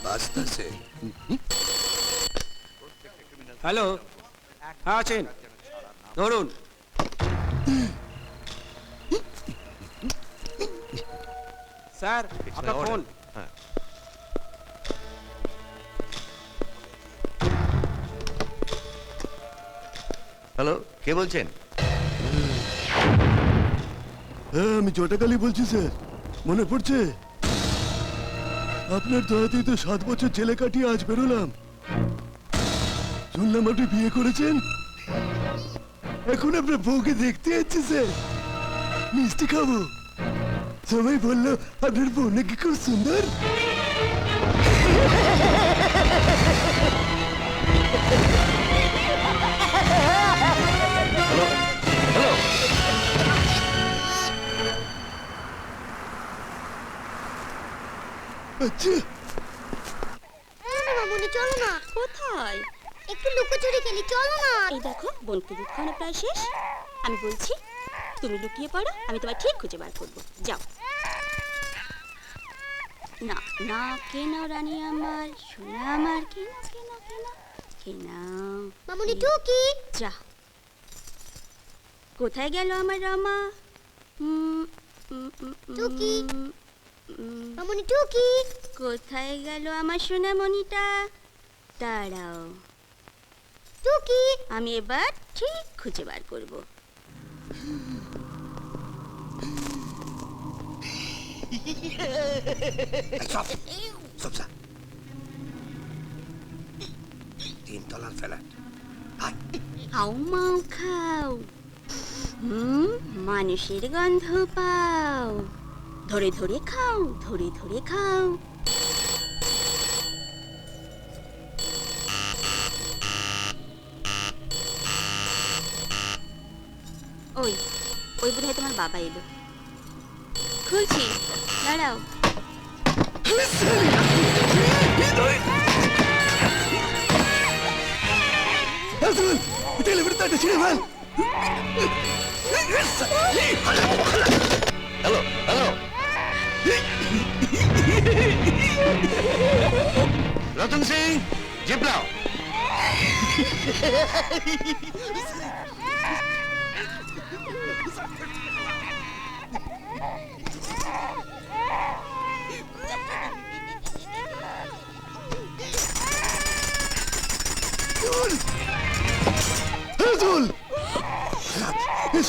বাজতেছে। Hello, হ্যাঁ আছেন, ধরুন। স্যার আপনার ফোন। হ্যালো, কে বলছেন? হ্যাঁ, আমি জটাকালি বলছি স্যার। মনে পড়ছে? আপনার দয়াতেই তো 7 বছর জেলে কাটিয়ে আজ বেরোলাম। শুনলাম আপনি বিয়ে করেছেন। এখন আপনার বউকে দেখতে যাচ্ছি স্যার। মিষ্টি খাবো। সবাই বললো আপনার বউ নাকি খুব সুন্দর। আচ্ছা, মামুনি চলো না। কোথায়? একটু লুকোচুরি খেলি, চলো না। এই দেখো, বনকে দুধ খাওয়ানো প্রায় শেষ। আমি বলছি তুমি লুকিয়ে পড়ো, আমি তোমার ঠিক খুঁজে বার করবো। যাও না না, কেন রানী আমার, সোনা আমার, কেন কেন কেন কেন। মামুনি টুকি। যা, কোথায় গেল আমার রমা? টুকি। মামুনি টুকি। কোথায় গেল আমার সোনামণিটা? দাঁড়াও, টুকি। আমি এবার ঠিক খুঁজে বার করবো। চুপ চুপ যা। 3 তলার ফ্ল্যাট। খাও মাও খাও, মানুষের গন্ধ পাও, ধরে ধরে খাও, ধরে ধরে খাও। ওই ওই বোধহয় তোমার বাবা এলো। খুলছি, দাঁড়াও। টেলিভিশন তারটা ছিঁড়ে ফেল। Hello hello, Ratan Singh, jeep লাও।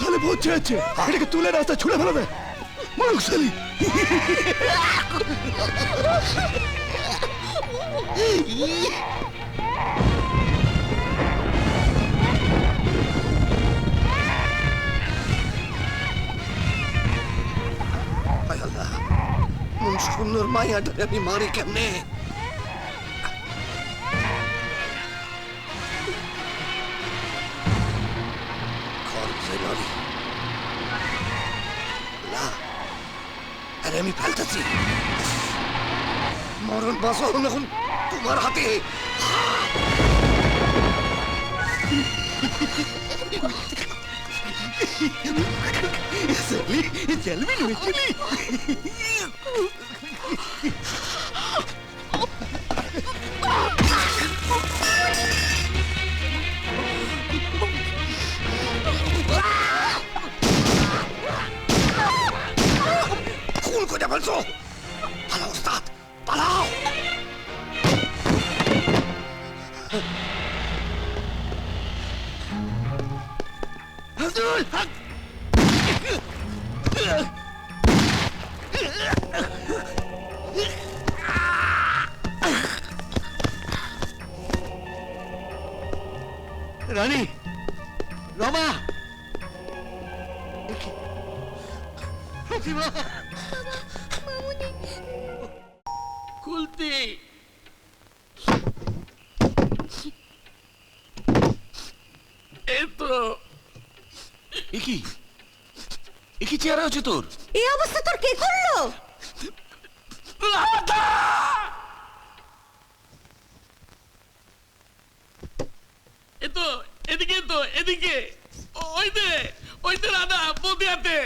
সালে পৌঁছে যাচ্ছে, এটাকে তুলে রাস্তা ছুড়ে ফেলাবে। মরুক সালি। হায় আল্লাহ, মন সুন্দর মাইয়াটারে আমি মারি কেমনে? আরে আমি ফেলতেছি। মরণ বাঁচাও এখন তোমার হাতে। চলবি নয় চলি। খুন করে ফেলছো। পালাও ওস্তাদ, পালাও। রানী, রমা, খুলতে কি চেহারা হচ্ছে তোর? এই অবস্থা তোর কে করলো? এতো এদিকে, তো এদিকে, ওই দে রাধা বদিয়াতে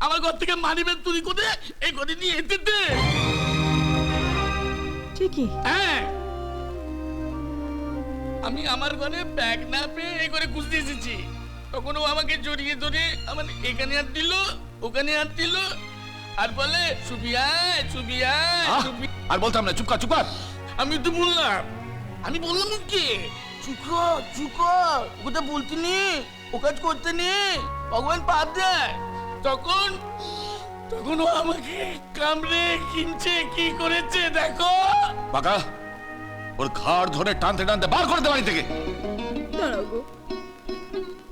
আমার ঘর থেকে মানিবেন চুরি করে এই ঘরে নিয়ে এতে। করবি কি? হ্যাঁ, আমি আমার ঘরে ব্যাগ না পেয়ে এই করে খুঁজতে এসেছি, তখন ও আমাকে জড়িয়ে ধরে আমার এখানে হাত দিল, ওখানে হাত দিল, আর বলে সুবিয়ায় সুবিয়ায় আহ, আর বলতাম না, চুপ কর চুপ কর। আমি তো বললাম, আমি বললাম কি চুকো চুকো, ওটা বলতে নি, ও কাজ করতে নি, ভগবান পাপ দেয়। তখন তখন ও আমাকে কামড়ে কিনছে, কি করেছে দেখো। বাঁকা, ওর ঘাড় ধরে টানতে টানতে বার করে দে বাড়ি থেকে। দাঁড়াও গো,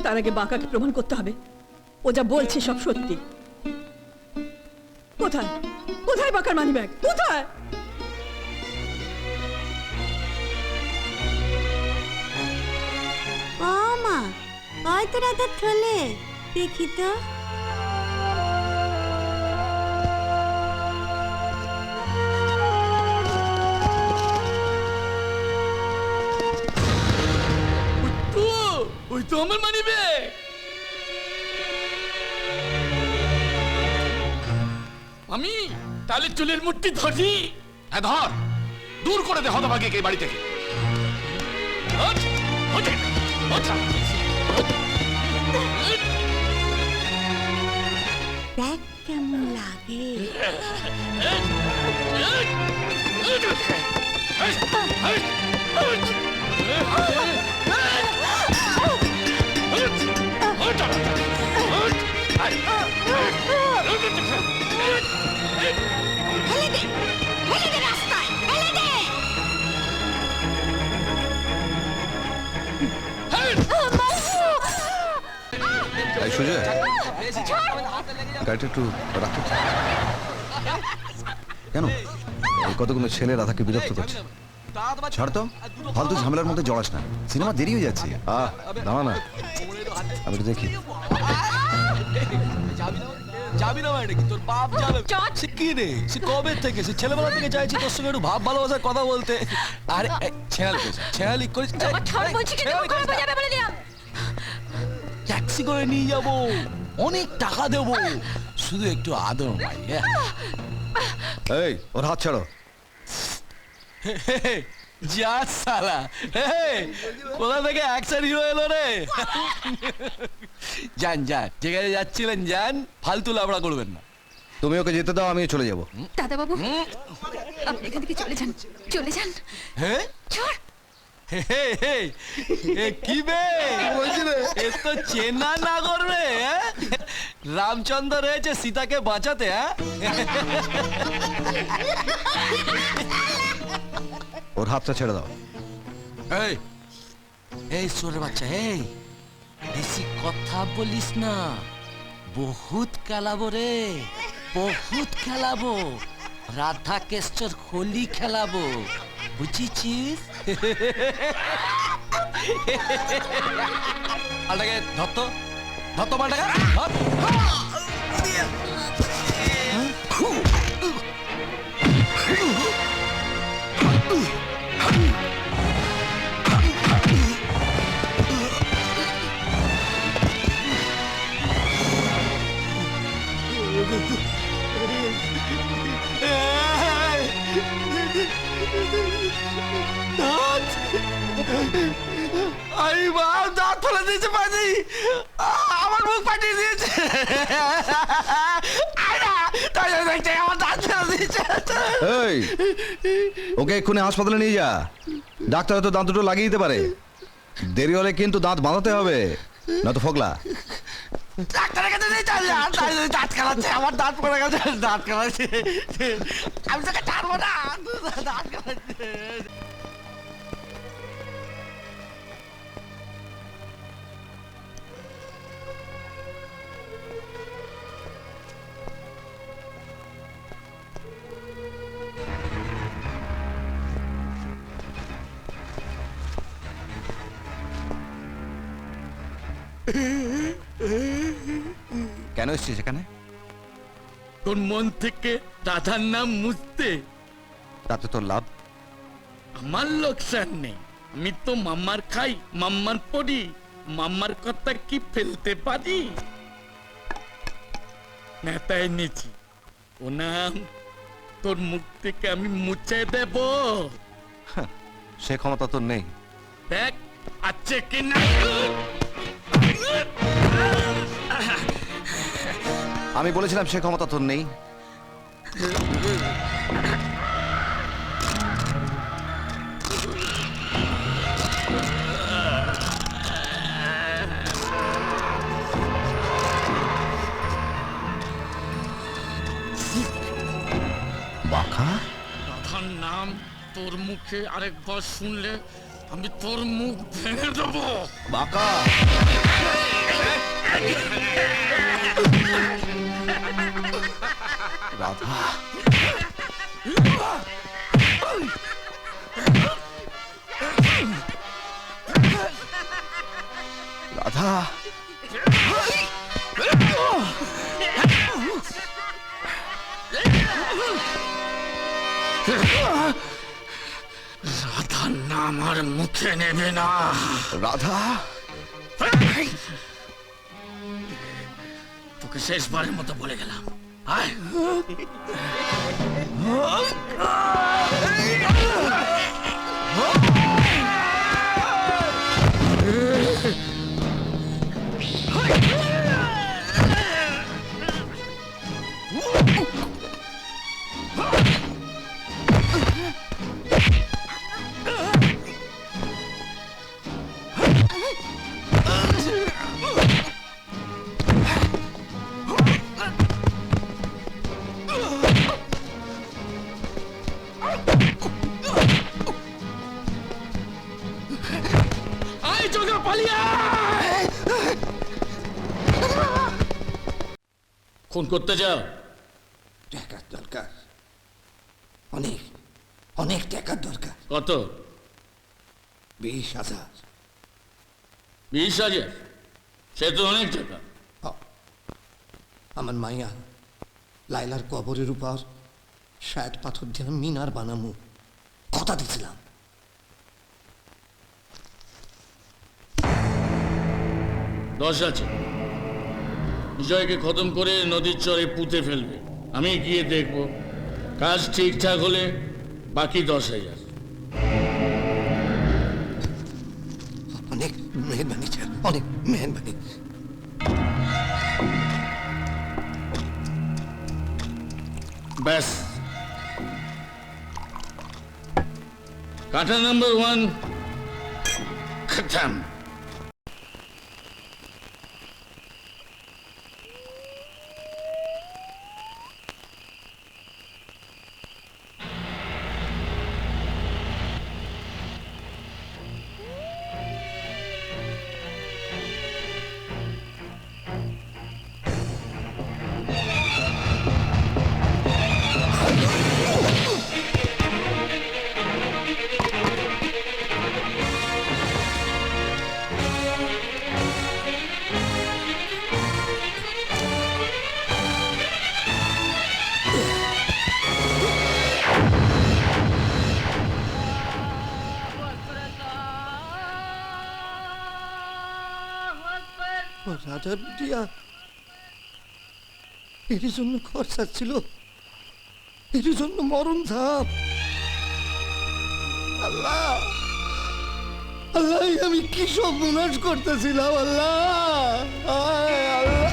তার আগে বাঁকাকে প্রমাণ করতে হবে ও যা বলছে সব সত্যি। কোথায় কোথায় বাঁকার মানি ব্যাগ কোথায়? ও মা, ওই তো রাধা থলে, দেখি তো। ওই তো আমার মানি ব্যাগ। আমি তাহলে চুলের মুঠি ধরি। হ্যাঁ ধর, দূর করে দে হতভাগীকে এই বাড়ি থেকে। ওঠ, ওঠ, ওঠ। দেখ কেমন লাগে। ফেলে দে, ফেলে দে রাস্তায়, ফেলে দে। এই সুজয়, গাড়িটা একটু রাখো। কেন এই কতগুলো ছেলে রাধাকে বিরক্ত করছে? ছাড় তো, ফালতু ঝামেলার মধ্যে জড়াস না, সিনেমা দেরি হয়ে যাচ্ছে। দাঁড়া না, আমি তো দেখি। যাবি না মানে কি? তোর বাপ যাবে। সে কি রে, সে কবে থেকে, সে ছেলেবেলা থেকে চাইছি তোর সঙ্গে একটু ভাব ভালোবাসার কথা বলতে। আরে ছেড়ালি করিস, ট্যাক্সি করে নিয়ে যাব, অনেক টাকা দেব, শুধু একটু আদর ভাই। এই ওর হাত ছাড়ো। যা সালা, কোথা থেকে অ্যাকশন হিরো এলো রে? যান যান, যেখানে যাচ্ছিলেন যান, ফালতু লাবড়া করবেন না। তুমি ওকে যেতে দাও, আমিও চলে যাবো। দাদা বাবু, আপনি এখান থেকে চলে যান, চলে যান। হ্যাঁ চল। কি বে এ তো চেনা নাগর রে। রামচন্দ্র রয়েছে সীতাকে বাঁচাতে। ওর হাতটা ছেড়ে দাও। এই এই সোরের বাচ্চা, এই বেশি কথা বলিস না, বহুত খেলাবো রে, বহুত খেলাবো, রাধা কেশ্বর হোলি খেলাবো, বুঝিছিস? মালটাকে ধরত, ধরত মালটাকে। আরে বাপ, দাঁত ফেলে দিয়েছে পাজি, আমার মুখ ফাটিয়ে দিয়েছে। আমার দাঁত ফেলে দিয়েছে। এই ওকে এক্ষুনি হাসপাতালে নিয়ে যা, ডাক্তার তো দাঁত দুটো লাগিয়ে দিতে পারে। দেরি হলে কিন্তু দাঁত বাঁধাতে হবে, না তো ফোকলা। ডাক্তারের কাছে নিয়ে চল, দাঁত খেলাচ্ছে, আমার দাঁত পড়ে গেছে, দাঁত খেলাচ্ছে, আমি তোকে ছাড়বো না, দাঁত খেলাচ্ছে। কেন এসছিস এখানে? তোর মন থেকে রাধার নাম মুছতে। তাতে তোর লাভ? আমার লোকসান নেই, আমি তো মাম্মার খাই, মাম্মার পড়ি, মাম্মার কথা কি ফেলতে পারি? নেতায় নিচি, ও নাম তোর মুখ থেকে আমি মুছে দেব। সে ক্ষমতা তোর নেই। দেখ আছে কিনা। আমি বলেছিলাম সে ক্ষমতা তোর নেই। বাঁকা রাধার নাম তোর মুখে আরেকবার শুনলে আমি তোর মুখ ভেঙে দেবো। বাঁকা রাধা রাধা রাধার নাম আর মুখে নেবে না। রাধা তোকে শেষবারের মতো বলে গেলাম, আয়। আয় জগা পালিয়ে আয়। খুন করতে যাও? টাকার দরকার, অনেক অনেক টাকার দরকার। কত? 20,000। 20,000? সে তো অনেক টাকা। আমার মাইয়া লাইলার কবরের উপর 60 পাথর দিয়ে মিনার বানামু কথা দিছিলাম। দশ আছে। বিজয়কে খতম করে নদীর চরে পুঁতে ফেলবে। আমি গিয়ে দেখব, কাজ ঠিকঠাক হলে বাকি 10,000। অনেক মেহরবানি স্যার, অনেক মেহরবানি। ব্যাস, কাঠা নাম্বার 1 খতম। রাজার দিয়া এর জন্য খরচা ছিল, এর জন্য মরণ ধাপ। আল্লাহ আল্লাহ, আমি কি সব মুনাশ করতেছিলাম আল্লাহ। আল্লাহ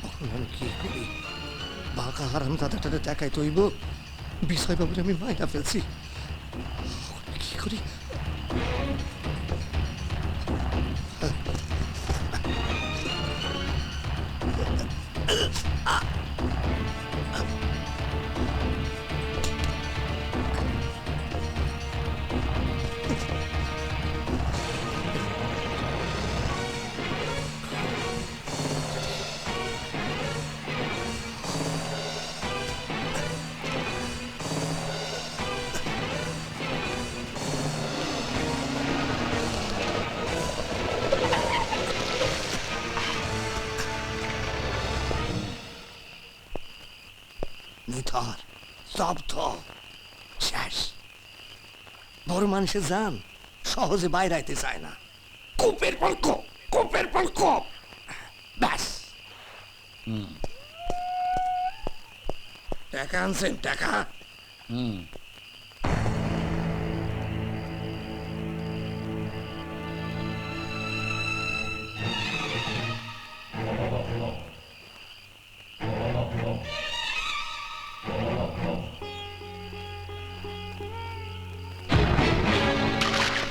এখন আমি কি করি? বাঁকা হারাম দাদাটারে দেখাই তৈব বিষয় বাবুরে আমি মাইনা ফেলছি। আমি কি করি? নিথর স্তব্ধ শেষ। বড় মানুষে যান সহজে বাইরে আইতে চায় না। কোপের পর কোপ, কোপের পর কোপ। ব্যাস টাকা আনছেন টাকা?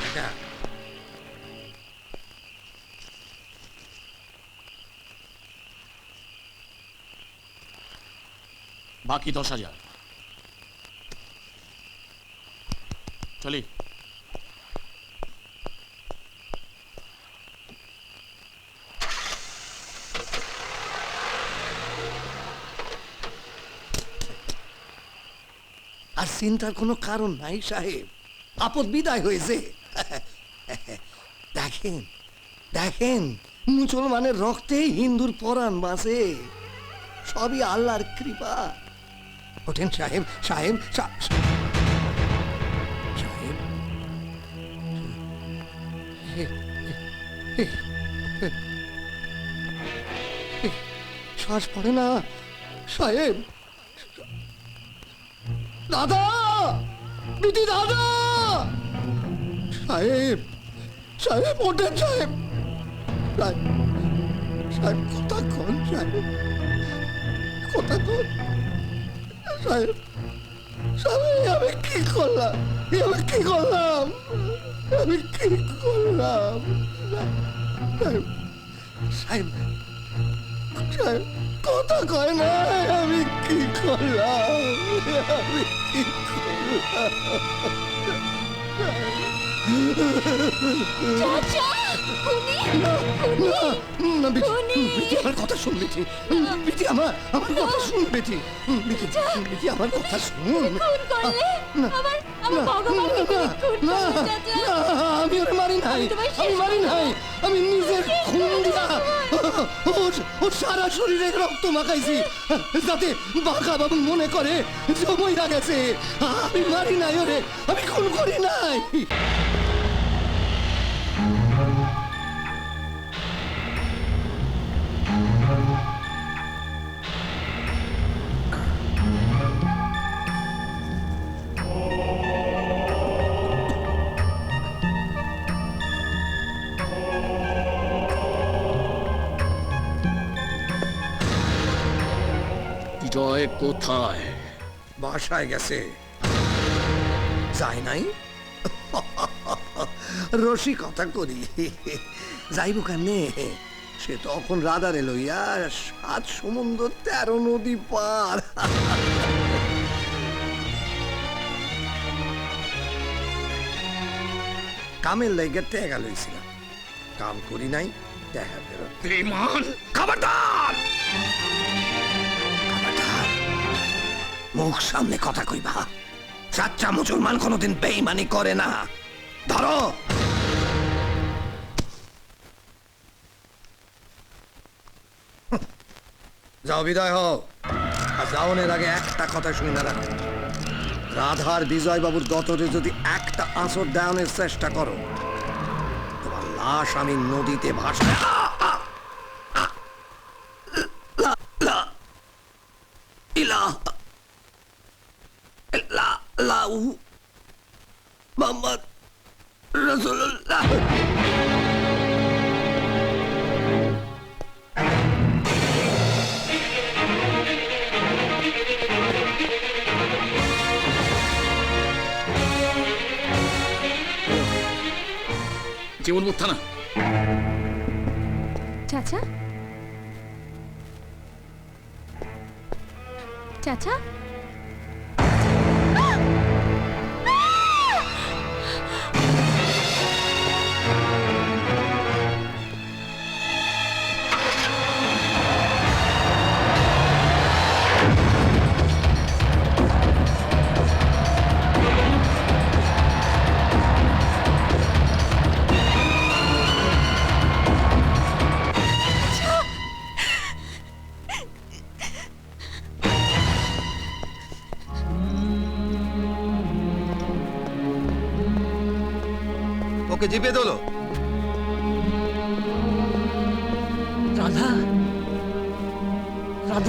টাকা। বাকি 10,000 চলি। আর চিন্তার কোনো কারণ নাই সাহেব, আপদ বিদায় হয়েছে। দেখেন দেখেন, মুসলমানের রক্তেই হিন্দুর পরাণ বাঁচে, সবই আল্লাহর কৃপা। ওঠেন সাহেব, সাহেব সাহেব, শ্বাস পড়ে না সাহেব। দাদা, বিটি দাদা, সাহেব সাহেব ওঠেন সাহেব, সাহেব কথা কন সাহেব, কথা কন সাহেব। সাহেব আমি কি করলাম, আমি কি করলাম, আমি কি করলাম সাহেব, সাহেব সাহেব কথা কয় না, আমি কি করলাম, আমি কি করলাম। আমার কথা শুন বেটি, বেটি আমার কথা শুন বেটি, বেটি আমার কথা শুন। আমি ওরে মারি নাই, আমি মারি নাই, আমি নিজের খুন দিয়া ওর সারা শরীরে রক্ত মাখাইছি, যাতে বাঁকা বাবু মনে করে জমইয়া গেছে। আমি মারি নাই ওরে, আমি খুন করি নাই। জয় কোথায়? বাসায় গেছে। যায় নাই? রসিকতা করি, যাইব কেনে? সে তখন রাধারে লইয়া 7 সমুদ্র 13 নদী পার। কামের লাইগা টেকা লইছিলাম, কাম করি নাই, দেখা ফেরত। বেঈমান! খবরদার! খবরদার! মুখ সামনে কথা কইবা। সাচ্চা মুসলমান কোনোদিন বেঈমানি করে না। ধরো। যাও, বিদায় হও। আর যাওনের আগে একটা কথা শুনে না রাখো, রাধার বিজয়বাবুর গতরে যদি একটা আঁচড় দেওয়ানোর চেষ্টা করো, তোমার লাশ আমি নদীতে ভাসায় মোহাম্মদ রাসূলুল্লাহ। জীবনপুর থানা। চাচা, চাচা, ওকে জিপে তোলো। Radha,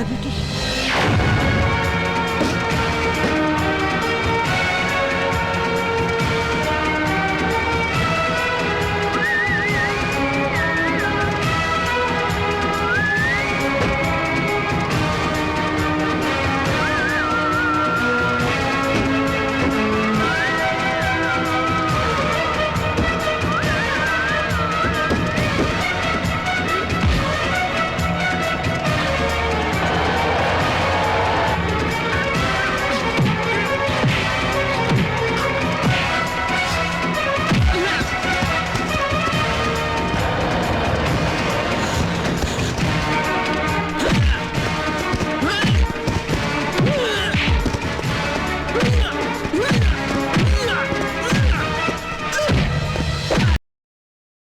love you